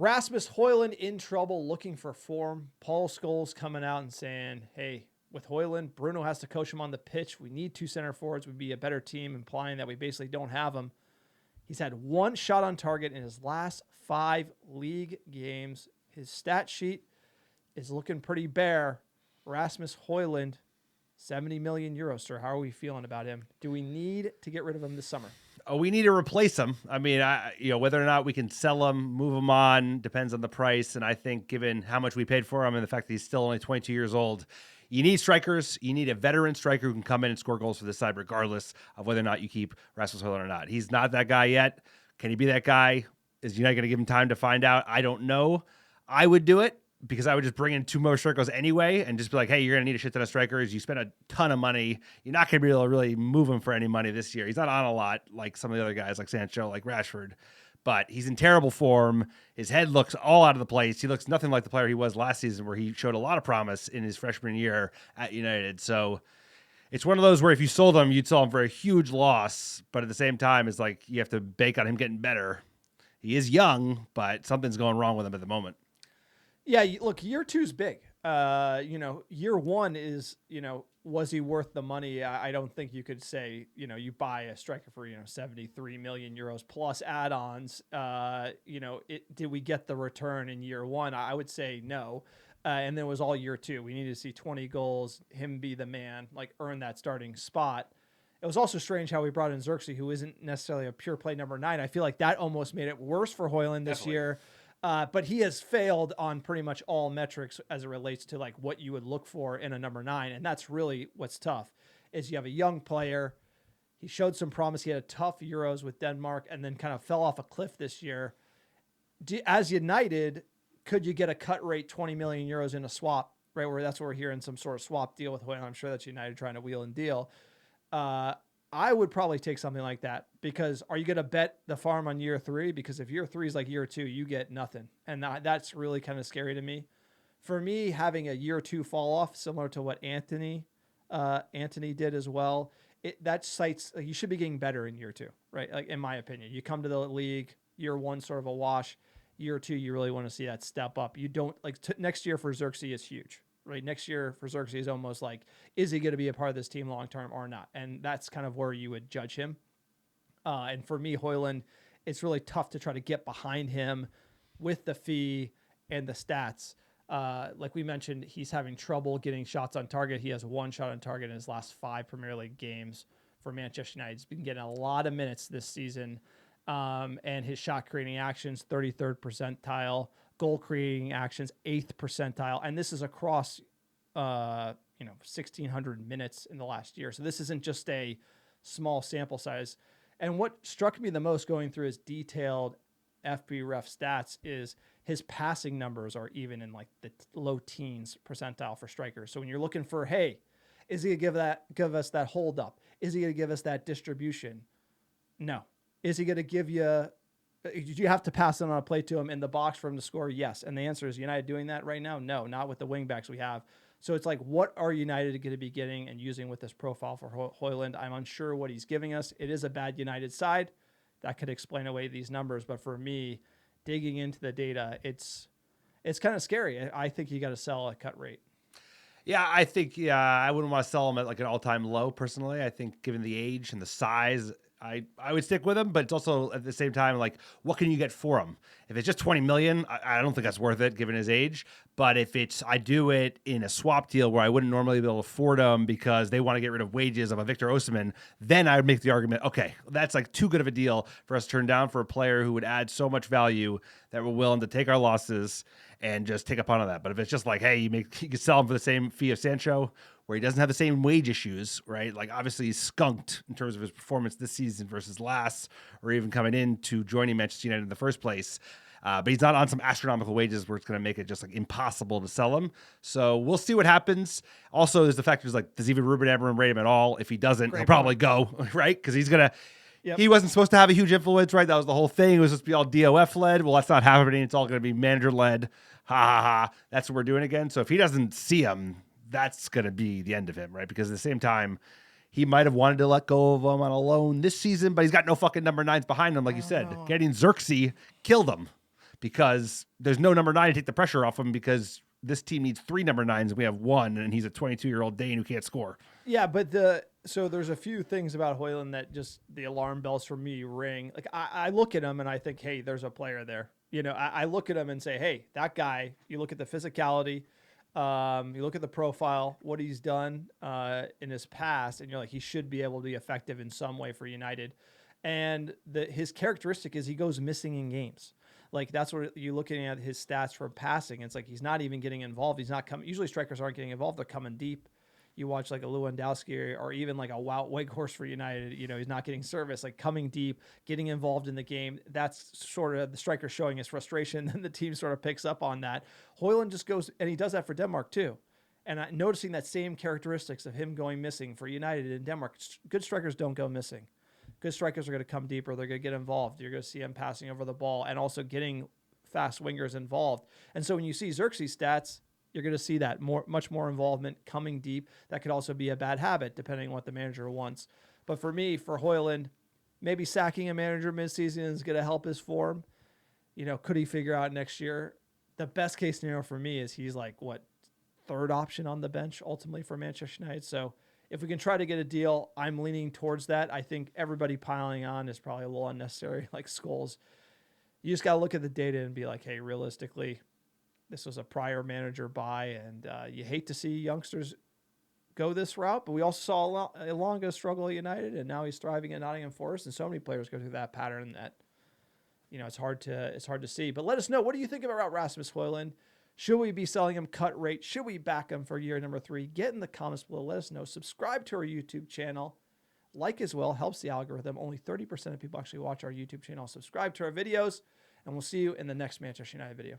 Rasmus Højlund in trouble, looking for form. Paul Scholes coming out and saying, hey, with Højlund, Bruno has to coach him on the pitch. We need 2 center forwards. We'd be a better team, implying that we basically don't have them. He's had 1 shot on target in his last 5 league games. His stat sheet is looking pretty bare. Rasmus Højlund, 70 million euros, sir. How are we feeling about him? Do we need to get rid of him this summer? Oh, we need to replace him. I mean, whether or not we can sell him, move him on, depends on the price. And I think given how much we paid for him and the fact that he's still only 22 years old, you need strikers. You need a veteran striker who can come in and score goals for this side, regardless of whether or not you keep Rasmus Højlund or not. He's not that guy yet. Can he be that guy? Is United going to give him time to find out? I don't know. I would do it because I would just bring in 2 more strikers anyway and just be like, hey, you're going to need a shit ton of strikers. You spent a ton of money. You're not going to be able to really move him for any money this year. He's not on a lot like some of the other guys like Sancho, like Rashford, but he's in terrible form. His head looks all out of the place. He looks nothing like the player he was last season where he showed a lot of promise in his freshman year at United. So it's one of those where if you sold him, you'd sell him for a huge loss. But at the same time, it's like you have to bank on him getting better. He is young, but something's going wrong with him at the moment. Yeah, look, year 2's big. Year 1 is, was he worth the money? I don't think you could say, you buy a striker for, 73 million euros plus add-ons. Did we get the return in year 1? I would say no. And then it was all year 2. We needed to see 20 goals, him be the man, like earn that starting spot. It was also strange how we brought in Xerxes, who isn't necessarily a pure play number 9. I feel like that almost made it worse for Højlund this year. But he has failed on pretty much all metrics as it relates to like what you would look for in a number 9. And that's really what's tough is you have a young player. He showed some promise. He had a tough Euros with Denmark and then kind of fell off a cliff this year. As United, could you get a cut rate 20 million euros in a swap, right? Where that's what we're hearing, some sort of swap deal with Højlund. I'm sure that's United trying to wheel and deal. I would probably take something like that because are you going to bet the farm on year 3? Because if year 3 is like year 2, you get nothing. And that's really kind of scary to me. For me, having a year 2 fall off, similar to what Anthony did as well, that cites, you should be getting better in year 2, right? Like in my opinion, you come to the league, year 1, sort of a wash. Year 2, you really want to see that step up. You don't next year for Xerxes is huge. Right, next year for Xerxes is almost like, is he going to be a part of this team long term or not? And that's kind of where you would judge him. And for me, Højlund, it's really tough to try to get behind him with the fee and the stats. Like we mentioned, he's having trouble getting shots on target. He has 1 shot on target in his last 5 Premier League games for Manchester United. He's been getting a lot of minutes this season. And his shot creating actions, 33rd percentile. Goal creating actions, 8th percentile. And this is across, 1,600 minutes in the last year. So this isn't just a small sample size. And what struck me the most going through his detailed FB ref stats is his passing numbers are even in like the low teens percentile for strikers. So when you're looking for, hey, is he going to give us that hold up? Is he going to give us that distribution? No. Is he going to give you... Did you have to pass it on a play to him in the box for him to score? Yes. And the answer is United doing that right now? No, not with the wing backs we have. So it's like, what are United going to be getting and using with this profile for Højlund? I'm unsure what he's giving us. It is a bad United side. That could explain away these numbers. But for me, digging into the data, it's kind of scary. I think you got to sell a cut rate. Yeah, I think, I wouldn't want to sell him at like an all-time low personally. I think given the age and the size, I would stick with him, but it's also at the same time, like, what can you get for him? If it's just 20 million, I don't think that's worth it given his age. But if I do it in a swap deal where I wouldn't normally be able to afford him because they want to get rid of wages of a Victor Osimhen, then I would make the argument, okay, that's like too good of a deal for us to turn down for a player who would add so much value that we're willing to take our losses and just take a punt on that. But if it's just like, hey, you could sell him for the same fee of Sancho, where he doesn't have the same wage issues, right? Like obviously he's skunked in terms of his performance this season versus last, or even coming into joining Manchester United in the first place. But he's not on some astronomical wages where it's going to make it just like impossible to sell him. So we'll see what happens. Also, there's the factors like, does even Ruben Amorim rate him at all? If he doesn't, he'll probably go, right? Because he's going to, He wasn't supposed to have a huge influence, right? That was the whole thing. It was supposed to be all DOF led. Well, that's not happening. It's all going to be manager led. Ha ha ha. That's what we're doing again. So if he doesn't see him, that's going to be the end of him, right? Because at the same time, he might have wanted to let go of him on a loan this season, but he's got no fucking number 9s behind him, like you said. Getting Xerxes killed him because there's no number 9 to take the pressure off him, because this team needs 3 number 9s and we have 1, and he's a 22-year-old Dane who can't score. Yeah, but so there's a few things about Højlund that just the alarm bells for me ring. Like I look at him and I think, hey, there's a player there. You know, I look at him and say, hey, that guy. You look at the physicality, you look at the profile, what he's done in his past, and you're like, he should be able to be effective in some way for United. And his characteristic is he goes missing in games. Like that's what you're looking at his stats for passing. It's like he's not even getting involved. He's not coming. Usually strikers aren't getting involved. They're coming deep. You watch like a Lewandowski or even like a Wout Weghorst for United. You know, he's not getting service, like coming deep, getting involved in the game. That's sort of the striker showing his frustration. Then the team sort of picks up on that. Højlund just goes, and he does that for Denmark too. And noticing that same characteristics of him going missing for United in Denmark. Good strikers don't go missing. Good strikers are going to come deeper. They're going to get involved. You're going to see him passing over the ball and also getting fast wingers involved. And so when you see Xerxes' stats, you're going to see that much more involvement coming deep. That could also be a bad habit depending on what the manager wants. But for me, for Højlund, maybe sacking a manager midseason is going to help his form. You know, could he figure out next year? The best case scenario for me is he's like, third option on the bench ultimately for Manchester United. So if we can try to get a deal, I'm leaning towards that. I think everybody piling on is probably a little unnecessary, like Scholes. You just got to look at the data and be like, hey, realistically, this was a prior manager buy, and you hate to see youngsters go this route, but we also saw Elanga struggle at United, and now he's thriving at Nottingham Forest, and so many players go through that pattern that, you know, it's hard to see. But let us know, what do you think about Rasmus Højlund? Should we be selling him cut rate? Should we back him for year number 3? Get in the comments below. Let us know. Subscribe to our YouTube channel. Like as well. Helps the algorithm. Only 30% of people actually watch our YouTube channel. Subscribe to our videos, and we'll see you in the next Manchester United video.